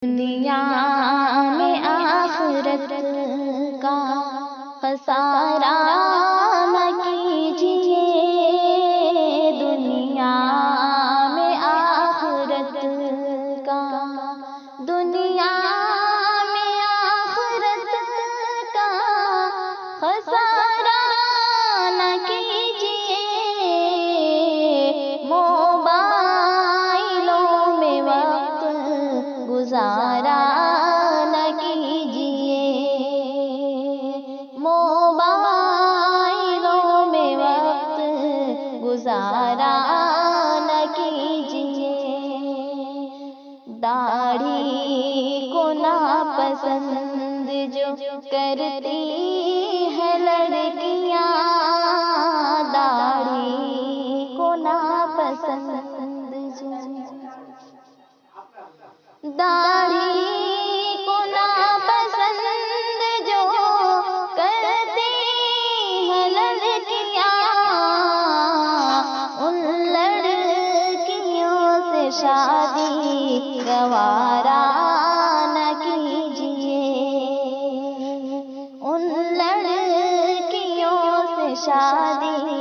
دنیا میں آخرت کا خسارہ نہ کیجیے، دنیا میں آخرت کا، دنیا میں آخرت کا خسارہ نہ کیجیے، موبائلوں میں وقت گزارا نہ کیجیے، موبائلوں میں وقت گزارا نہ کیجیے، داڑھی کو ناپسند جو کرتی ہے لڑکیاں، داڑھی کو ناپسند داڑھی کو ناپسند جو کرتی ہے لڑکیاں، ان لڑکیوں سے شادی گوارا نہ کیجیے، ان لڑکیوں سے شادی